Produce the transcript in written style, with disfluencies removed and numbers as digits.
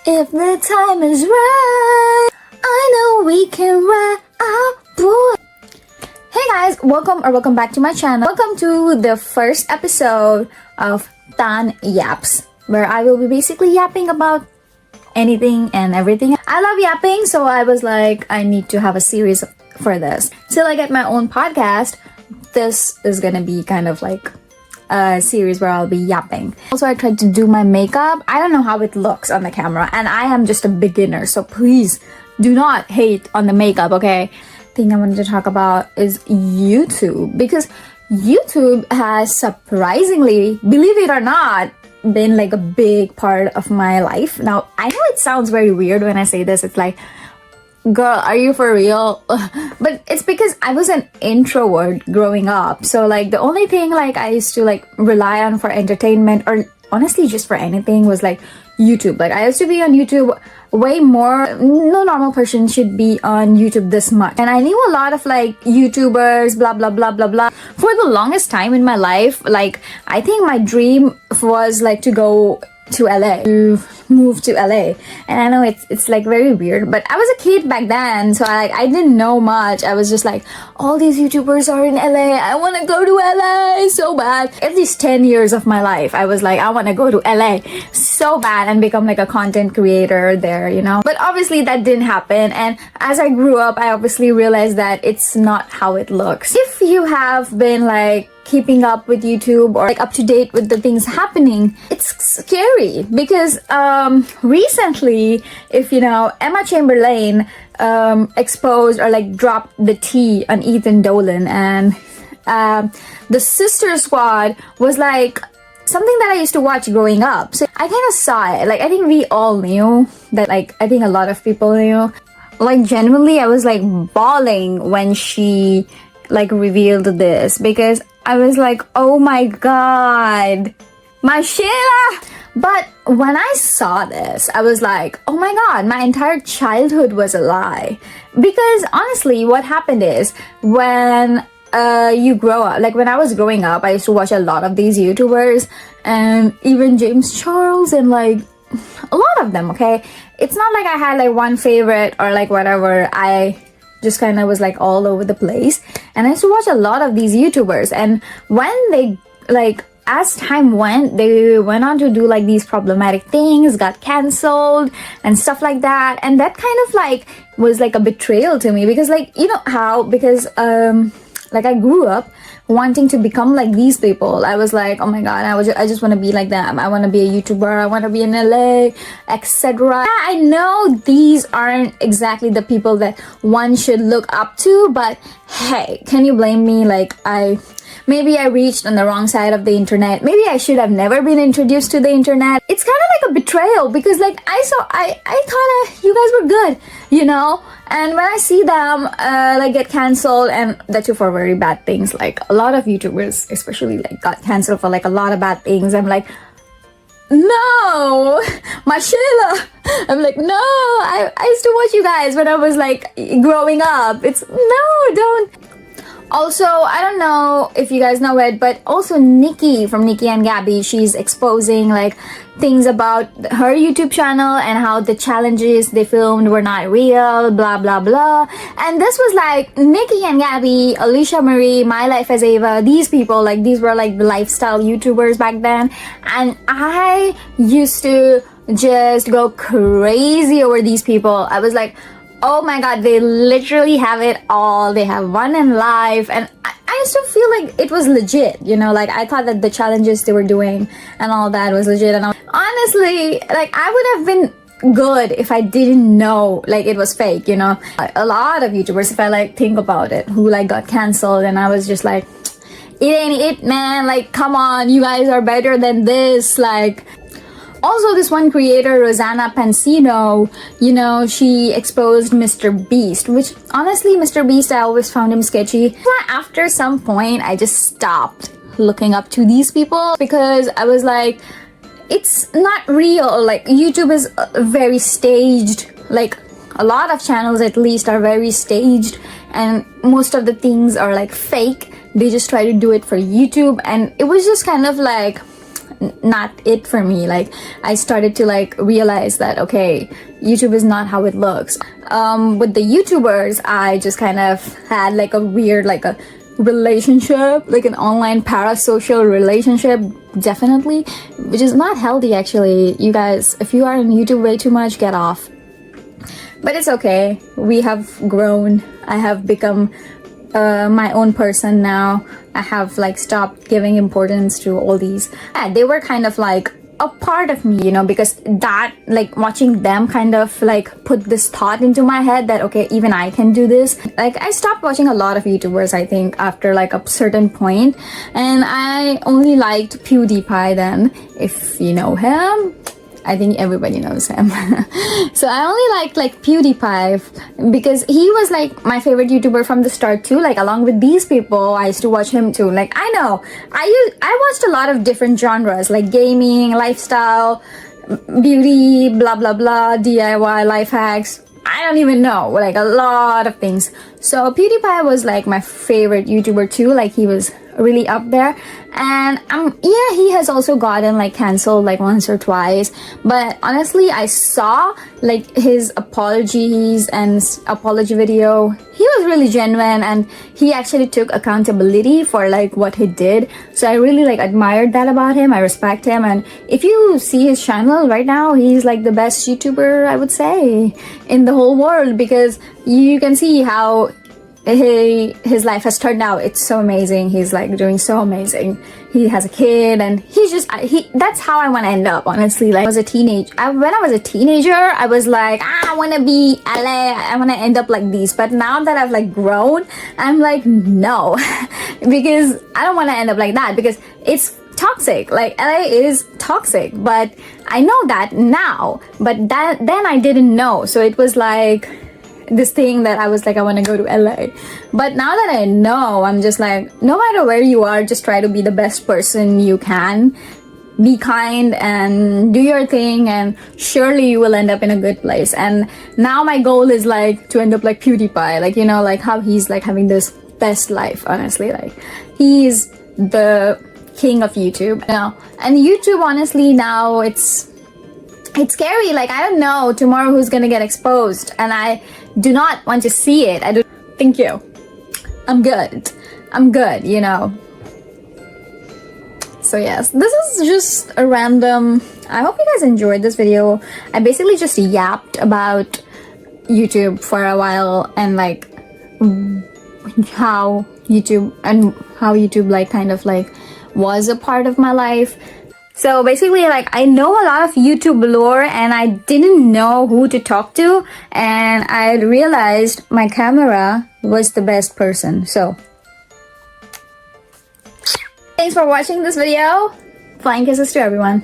If the time is right, I know we can ride our boy. Hey guys, welcome back to my channel. Welcome to the first episode of TANYAPS, where I will be basically yapping about anything and everything. I love yapping, so I was like, I need to have a series for this. Till I get my own podcast, this is gonna be kind of like a series where I'll be yapping. Also, I tried to do my makeup. I don't know how it looks on the camera, and I am just a beginner, so please do not hate on the makeup, okay? Thing I wanted to talk about is YouTube, because YouTube has surprisingly, believe it or not, been like a big part of my life. Now, I know it sounds very weird when I say this. It's like, girl, are you for real? But it's because I was an introvert growing up. So like the only thing like I used to like rely on for entertainment, or honestly just for anything, was like YouTube. Like I used to be on YouTube way more. No normal person should be on YouTube this much. And I knew a lot of like YouTubers, blah blah blah blah blah. For the longest time in my life, like I think my dream was like to go to LA, to move to LA. And I know it's like very weird, but I was a kid back then, so I didn't know much. I was just like, all these YouTubers are in LA, I want to go to LA so bad. At least 10 years of my life I was like, I want to go to LA so bad and become like a content creator there, you know. But obviously that didn't happen, and as I grew up I obviously realized that it's not how it looks. If you have been like keeping up with YouTube or like up to date with the things happening, it's scary because recently, if you know, emmachamberlain exposed or like dropped the tea on Ethan Dolan, and the Sister Squad was like something that I used to watch growing up, so I kind of saw it. Like I think we all knew that, like I think a lot of people knew. Like genuinely I was like bawling when she like revealed this, because I was like, oh my god, my Sheila. But when I saw this, I was like, oh my god, my entire childhood was a lie. Because honestly, what happened is, when you grow up, like when I was growing up, I used to watch a lot of these YouTubers, and even James Charles, and like a lot of them, okay? It's not like I had like one favorite or like whatever. I just kind of was like all over the place, and I used to watch a lot of these YouTubers. And when they like, as time went, they went on to do like these problematic things, got cancelled and stuff like that, and that kind of like was like a betrayal to me, because like, you know how, because like I grew up wanting to become like these people. I was like, oh my god, I just want to be like them. I want to be a YouTuber, I want to be in LA, etc. Yeah, I know these aren't exactly the people that one should look up to, but hey, can you blame me? Like maybe I reached on the wrong side of the internet. Maybe I should have never been introduced to the internet. It's kind of like a betrayal, because like I thought you guys were good, you know. And when I see them like get cancelled, and that too for very bad things, like a lot of YouTubers especially like got cancelled for like a lot of bad things, I'm like, no, my Sheila. I'm like, no, I used to watch you guys when I was like growing up. It's no, don't. Also, I don't know if you guys know it, but also Nikki from Nikki and Gabby, she's exposing like things about her YouTube channel and how the challenges they filmed were not real, blah blah blah. And this was like Nikki and Gabby, Alicia Marie, My Life as Ava, these people, like these were like the lifestyle YouTubers back then, and I used to just go crazy over these people. I was like, oh my god, they literally have it all. They have one in life. And I used to feel like it was legit, you know, like I thought that the challenges they were doing and all that was legit. And honestly, like I would have been good if I didn't know like it was fake, you know. A lot of YouTubers, if I like think about it, who like got cancelled, and I was just like, it ain't it, man. Like, come on, you guys are better than this. Like, also, this one creator, Rosanna Pansino, you know, she exposed Mr. Beast, which honestly, Mr. Beast, I always found him sketchy. But after some point, I just stopped looking up to these people, because I was like, it's not real. Like, YouTube is very staged. Like, a lot of channels at least are very staged, and most of the things are like fake. they just try to do it for YouTube, and it was just kind of like not it for me. Like, I started to like realize that, okay, YouTube is not how it looks. With the YouTubers, I just kind of had like a weird, like a relationship, like an online parasocial relationship, definitely, which is not healthy actually. You guys, if you are on YouTube way too much, get off. But it's okay, we have grown. I have become my own person now. I have like stopped giving importance to all these. They were kind of like a part of me, you know, because that, like, watching them kind of like put this thought into my head that, okay, even I can do this. Like, I stopped watching a lot of YouTubers, I think, after like a certain point, and I only liked PewDiePie then, if you know him. I think everybody knows him. So I only liked like PewDiePie because he was like my favorite YouTuber from the start too. Like, along with these people, I used to watch him too. Like, I know I watched a lot of different genres, like gaming, lifestyle, beauty, blah blah blah, DIY, life hacks. I don't even know, like a lot of things. So PewDiePie was like my favorite YouTuber too. Like, he was really up there, and yeah, he has also gotten like cancelled like once or twice, but honestly, I saw like his apologies and apology video. He was really genuine, and he actually took accountability for like what he did. So I really like admired that about him. I respect him, and if you see his channel right now, he's like the best YouTuber, I would say, in the whole world, because you can see how his life has turned out. It's so amazing. He's like doing so amazing. He has a kid, and he's just that's how I want to end up, honestly. Like, when I was a teenager, I was like, I want to be LA, I want to end up like this. But now that I've like grown, I'm like, no. Because I don't want to end up like that, because it's toxic. Like, LA is toxic, but I know that now, but then I didn't know. So it was like this thing that I was like, I want to go to LA. But now that I know, I'm just like, no matter where you are, just try to be the best person you can. Be kind and do your thing, and surely you will end up in a good place. And now my goal is like to end up like PewDiePie, like, you know, like how he's like having this best life, honestly. Like, he's the king of YouTube, you know. And YouTube, honestly, now it's scary. Like, I don't know tomorrow who's gonna get exposed, and I do not want to see it. I do. Thank you. I'm good, you know. So yes, this is just a random, I hope you guys enjoyed this video. I basically just yapped about YouTube for a while, and like how YouTube like kind of like was a part of my life. So basically, like, I know a lot of YouTube lore, and I didn't know who to talk to, and I realized my camera was the best person. So thanks for watching this video. Flying kisses to everyone.